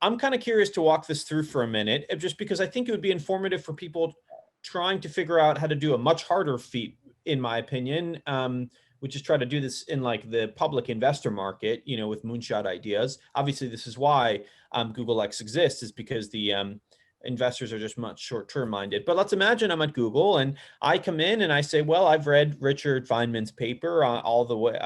I'm kind of curious to walk this through for a minute, just because I think it would be informative for people trying to figure out how to do a much harder feat, in my opinion, which is try to do this in like the public investor market, with moonshot ideas. Obviously, this is why Google X exists, is because the investors are just much short-term minded. But let's imagine I'm at Google and I come in and I say, well, I've read Richard Feynman's paper all the way.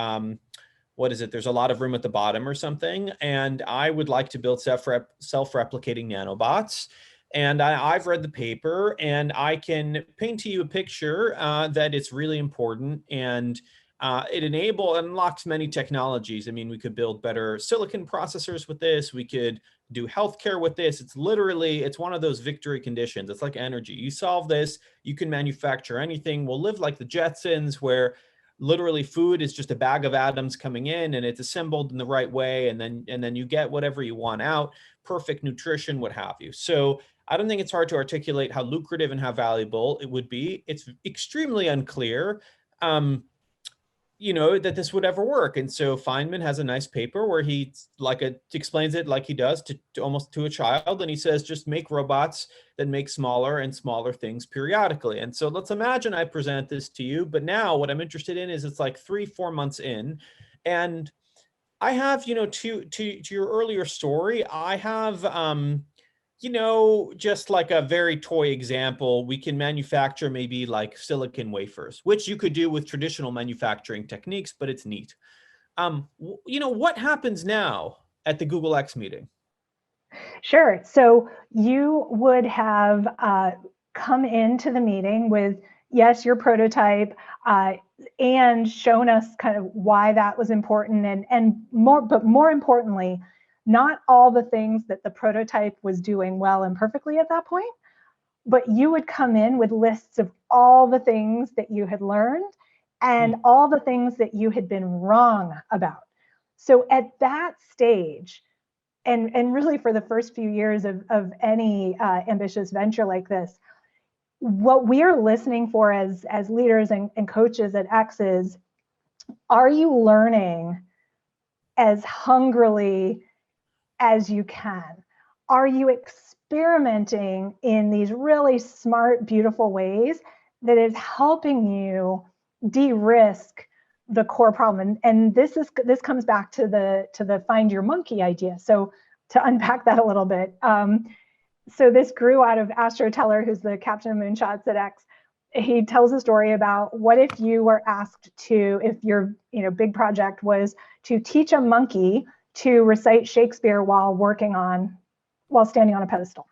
What is it? There's a lot of room at the bottom or something. And I would like to build self-replicating nanobots. And I've read the paper and I can paint to you a picture that it's really important, and it unlocks many technologies. I mean, we could build better silicon processors with this. We could do healthcare with this. It's one of those victory conditions. It's like energy. You solve this, you can manufacture anything. We'll live like the Jetsons, where literally food is just a bag of atoms coming in and it's assembled in the right way. And then you get whatever you want out, perfect nutrition, what have you. So I don't think it's hard to articulate how lucrative and how valuable it would be. It's extremely unclear, that this would ever work. And so Feynman has a nice paper where he explains it like he does to almost to a child. And he says, just make robots that make smaller and smaller things periodically. And so let's imagine I present this to you, but now what I'm interested in is it's like 3-4 months in, and I have, to your earlier story, I have, just like a very toy example, we can manufacture maybe like silicon wafers, which you could do with traditional manufacturing techniques, but it's neat. What happens now at the Google X meeting? Sure. So you would have come into the meeting with, yes, your prototype, and shown us kind of why that was important, but more importantly, not all the things that the prototype was doing well and perfectly at that point, but you would come in with lists of all the things that you had learned and all the things that you had been wrong about. So at that stage, and really for the first few years of any ambitious venture like this, what we're listening for as leaders and coaches at X is, are you learning as hungrily as you can? Are you experimenting in these really smart, beautiful ways that is helping you de-risk the core problem? And this comes back to the find your monkey idea. So to unpack that a little bit, so this grew out of Storyteller, who's the captain of Moonshots at X. He tells a story about what if you were asked to, if your big project was to teach a monkey to recite Shakespeare while standing on a pedestal.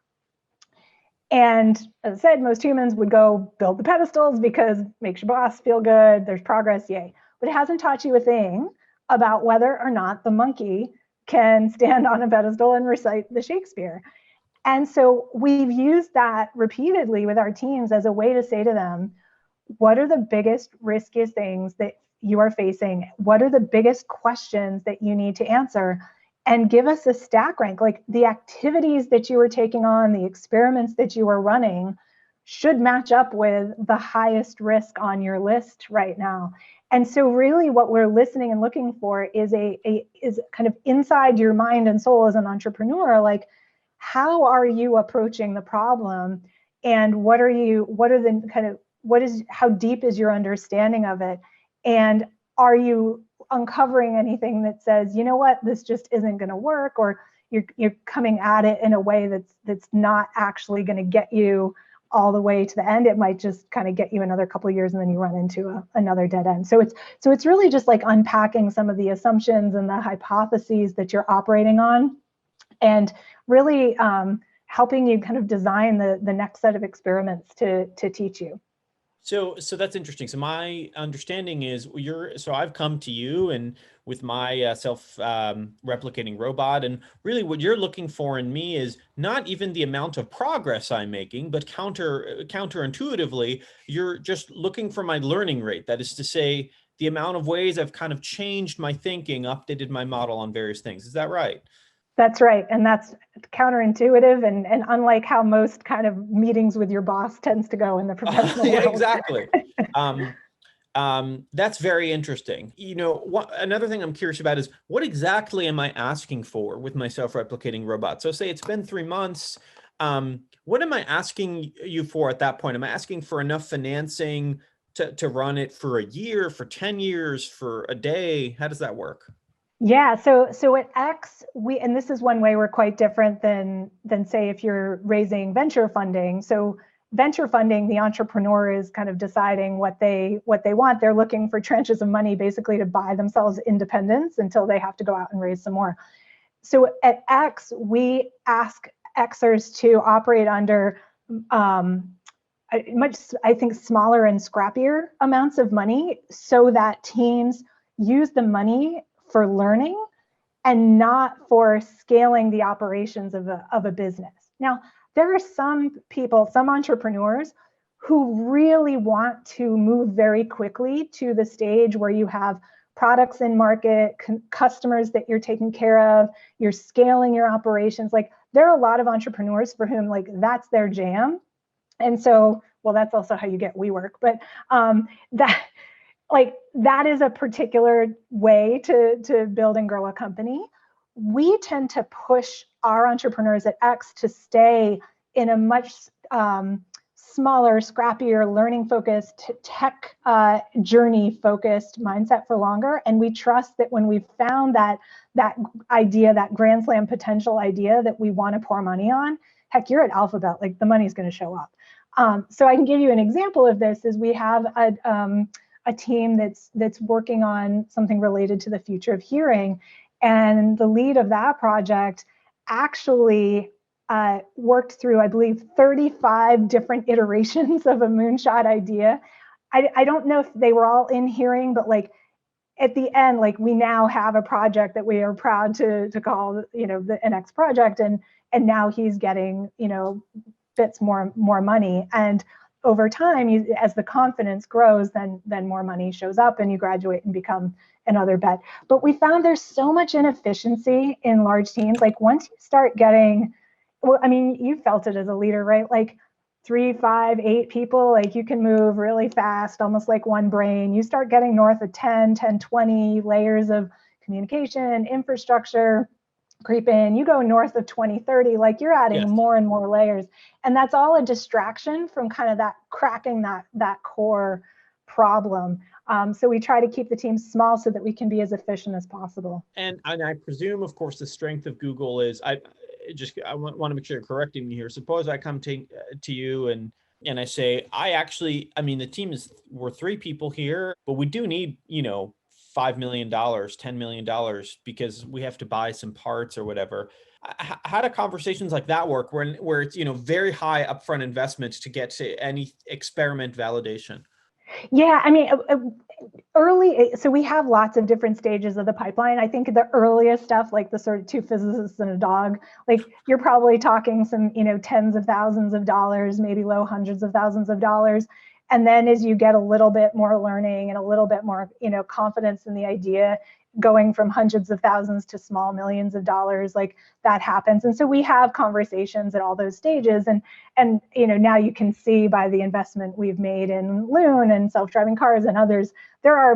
And as I said, most humans would go build the pedestals because it makes your boss feel good, there's progress, yay. But it hasn't taught you a thing about whether or not the monkey can stand on a pedestal and recite the Shakespeare. And so we've used that repeatedly with our teams as a way to say to them, what are the biggest, riskiest things that you are facing? What are the biggest questions that you need to answer? And give us a stack rank. Like the activities that you were taking on, the experiments that you were running should match up with the highest risk on your list right now. And so really what we're listening and looking for is is kind of inside your mind and soul as an entrepreneur, like, how are you approaching the problem? And how deep is your understanding of it? And are you uncovering anything that says, you know what, this just isn't going to work, or you're coming at it in a way that's not actually going to get you all the way to the end? It might just kind of get you another couple of years and then you run into another dead end. So it's really just like unpacking some of the assumptions and the hypotheses that you're operating on, and really helping you kind of design the next set of experiments to teach you. So that's interesting. So my understanding is so I've come to you and with my self-replicating robot, and really what you're looking for in me is not even the amount of progress I'm making, but counterintuitively, you're just looking for my learning rate. That is to say, the amount of ways I've kind of changed my thinking, updated my model on various things. Is that right? That's right. And that's counterintuitive and unlike how most kind of meetings with your boss tends to go in the professional world. Exactly. That's very interesting. Another thing I'm curious about is what exactly am I asking for with my self-replicating robot? So say it's been 3 months. What am I asking you for at that point? Am I asking for enough financing to run it for a year, for 10 years, for a day? How does that work? Yeah, so at X, and this is one way we're quite different than say if you're raising venture funding. So venture funding, the entrepreneur is kind of deciding what they want. They're looking for tranches of money basically to buy themselves independence until they have to go out and raise some more. So at X, we ask Xers to operate under much, I think, smaller and scrappier amounts of money so that teams use the money for learning and not for scaling the operations of a business. Now, there are some people, some entrepreneurs who really want to move very quickly to the stage where you have products in market, customers that you're taking care of, you're scaling your operations. Like there are a lot of entrepreneurs for whom like that's their jam. And so, well, that's also how you get WeWork, but that is a particular way to build and grow a company. We tend to push our entrepreneurs at X to stay in a much smaller, scrappier, learning-focused, tech journey-focused mindset for longer. And we trust that when we've found that idea, that grand slam potential idea that we want to pour money on, heck, you're at Alphabet, like the money's going to show up. So I can give you an example of this. Is we have a team that's working on something related to the future of hearing, and the lead of that project actually worked through, I believe, 35 different iterations of a moonshot idea. I don't know if they were all in hearing, but like at the end, like we now have a project that we are proud to call, the NX project, and now he's getting, bits more money. And over time, as the confidence grows, then more money shows up and you graduate and become another bet. But we found there's so much inefficiency in large teams. Like once you start getting, well, I mean, you felt it as a leader, right? Like 3, 5, 8 people, like you can move really fast, almost like one brain. You start getting north of 10, 20 layers of communication, infrastructure, creep in, you go north of 20, 30, like you're adding more and more layers. And that's all a distraction from kind of that cracking that core problem. So we try to keep the team small so that we can be as efficient as possible. And I presume, of course, the strength of Google is, I want to make sure you're correcting me here. Suppose I come to you and I say, I mean, the team we're 3 people here, but we do need, $5 million, $10 million, because we have to buy some parts or whatever. How do conversations like that work where it's, very high upfront investments to get to any experiment validation? Yeah, I mean, early, so we have lots of different stages of the pipeline. I think the earliest stuff, like the sort of 2 physicists and a dog, like you're probably talking some, tens of thousands of dollars, maybe low hundreds of thousands of dollars. And then as you get a little bit more learning and a little bit more, confidence in the idea, going from hundreds of thousands to small millions of dollars, like that happens. And so we have conversations at all those stages. And now you can see by the investment we've made in Loon and self-driving cars and others, there are,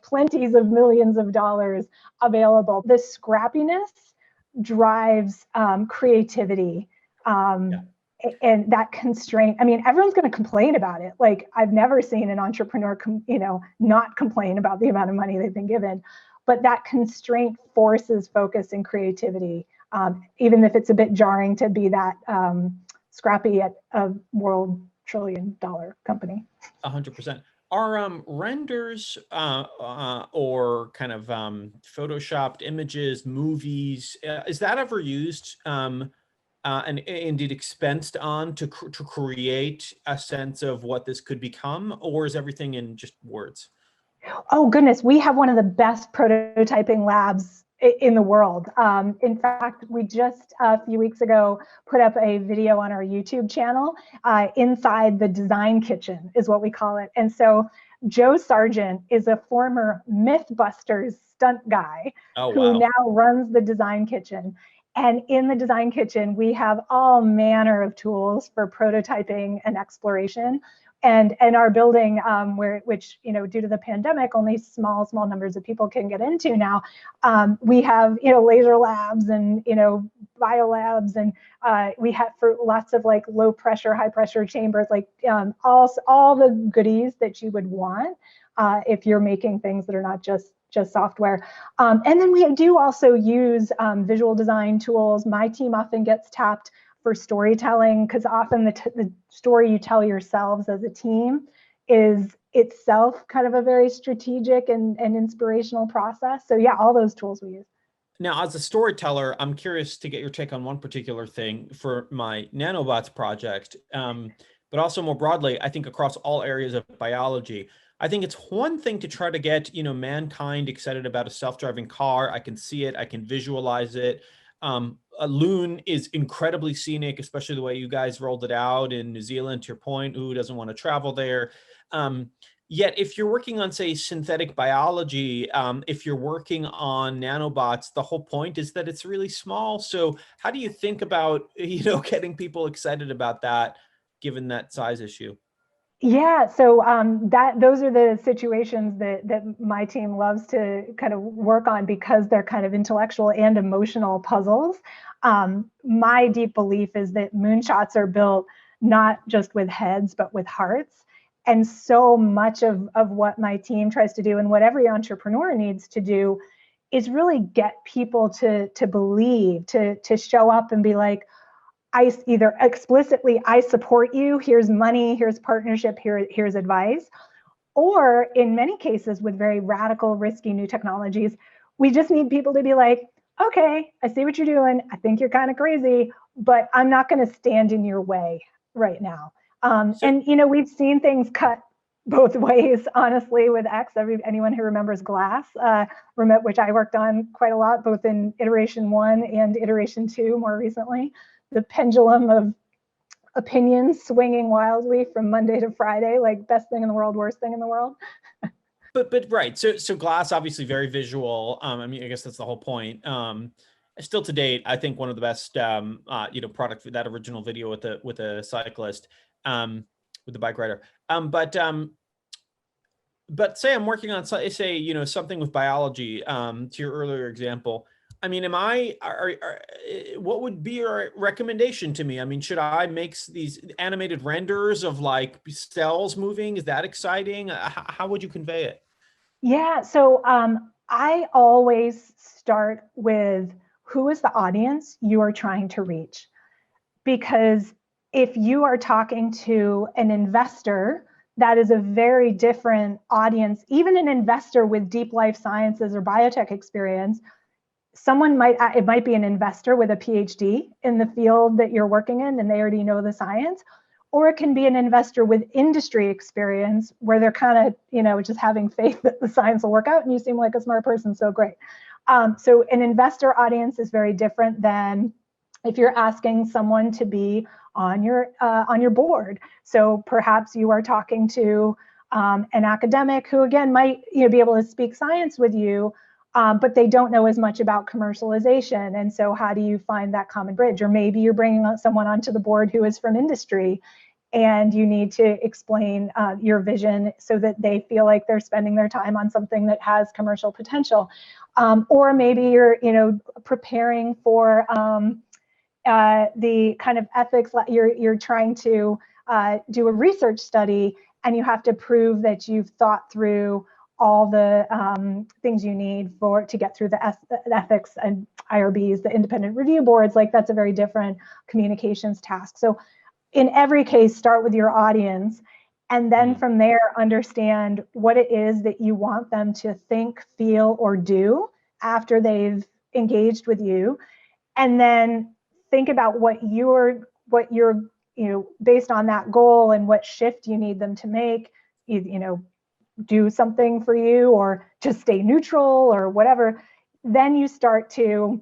plenties of millions of dollars available. The scrappiness drives creativity. And that constraint, I mean, everyone's going to complain about it. Like I've never seen an entrepreneur, not complain about the amount of money they've been given, but that constraint forces focus and creativity, even if it's a bit jarring to be that scrappy at a world $1 trillion company. 100%. Are renders or kind of photoshopped images, movies, is that ever used and indeed expensed on to create a sense of what this could become, or is everything in just words? Oh goodness, we have one of the best prototyping labs in the world. In fact, we just a few weeks ago put up a video on our YouTube channel inside the design kitchen is what we call it. And so Joe Sargent is a former Mythbusters stunt guy who now runs the design kitchen. And in the design kitchen, we have all manner of tools for prototyping and exploration. and our building, which, due to the pandemic, only small numbers of people can get into now. We have, laser labs and, bio labs, and we have for lots of like low pressure, high pressure chambers, like all the goodies that you would want if you're making things that are not just software. And then we do also use visual design tools. My team often gets tapped for storytelling, because often the story you tell yourselves as a team is itself kind of a very strategic and inspirational process. So yeah, all those tools we use. Now, as a storyteller, I'm curious to get your take on one particular thing for my nanobots project, but also more broadly, I think across all areas of biology. I think it's one thing to try to get, mankind excited about a self-driving car. I can see it, I can visualize it. A loon is incredibly scenic, especially the way you guys rolled it out in New Zealand, to your point, who doesn't want to travel there? Yet if you're working on, say, synthetic biology, if you're working on nanobots, the whole point is that it's really small. So how do you think about, getting people excited about that, given that size issue? Yeah, so those are the situations that my team loves to kind of work on, because they're kind of intellectual and emotional puzzles. My deep belief is that moonshots are built not just with heads, but with hearts. And so much of what my team tries to do, and what every entrepreneur needs to do, is really get people to believe, to show up and be like, I either explicitly, I support you, here's money, here's partnership, here's advice. Or in many cases with very radical, risky new technologies, we just need people to be like, okay, I see what you're doing. I think you're kind of crazy, but I'm not going to stand in your way right now. And we've seen things cut both ways, honestly, with X. Anyone who remembers Glass, which I worked on quite a lot, both in iteration 1 and iteration 2 more recently. The pendulum of opinions swinging wildly from Monday to Friday, like best thing in the world, worst thing in the world. But right. So Glass, obviously very visual. I guess that's the whole point. Still to date, I think one of the best, product for that original video with a cyclist, with the bike rider. But say I'm working on, say, something with biology, to your earlier example. I mean, what would be your recommendation to me? I mean, should I make these animated renders of like cells moving? Is that exciting? How would you convey it? Yeah, so I always start with, who is the audience you are trying to reach? Because if you are talking to an investor, that is a very different audience. Even an investor with deep life sciences or biotech experience, it might be an investor with a PhD in the field that you're working in, and they already know the science. Or it can be an investor with industry experience, where they're kind of, just having faith that the science will work out, and you seem like a smart person, so great. So an investor audience is very different than if you're asking someone to be on your board. So perhaps you are talking to an academic who, again, might be able to speak science with you, but they don't know as much about commercialization. And so how do you find that common bridge? Or maybe you're bringing someone onto the board who is from industry, and you need to explain your vision so that they feel like they're spending their time on something that has commercial potential. Or maybe you're preparing for the kind of ethics, you're trying to do a research study, and you have to prove that you've thought through all the things you need to get through the ethics and IRBs, the independent review boards. Like, that's a very different communications task. So in every case, start with your audience, and then from there, understand what it is that you want them to think, feel, or do after they've engaged with you. And then think about what you're based on that goal, and what shift you need them to make, do something for you, or just stay neutral, or whatever. Then you start to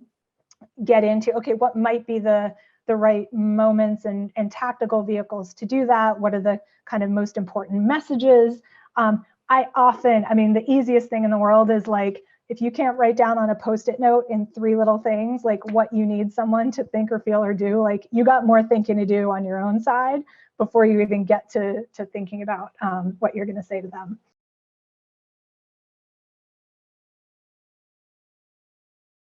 get into, okay, what might be the right moments and tactical vehicles to do that? What are the kind of most important messages? The easiest thing in the world is if you can't write down on a Post-it note in 3 little things, like what you need someone to think or feel or do, like you got more thinking to do on your own side before you even get to thinking about what you're going to say to them.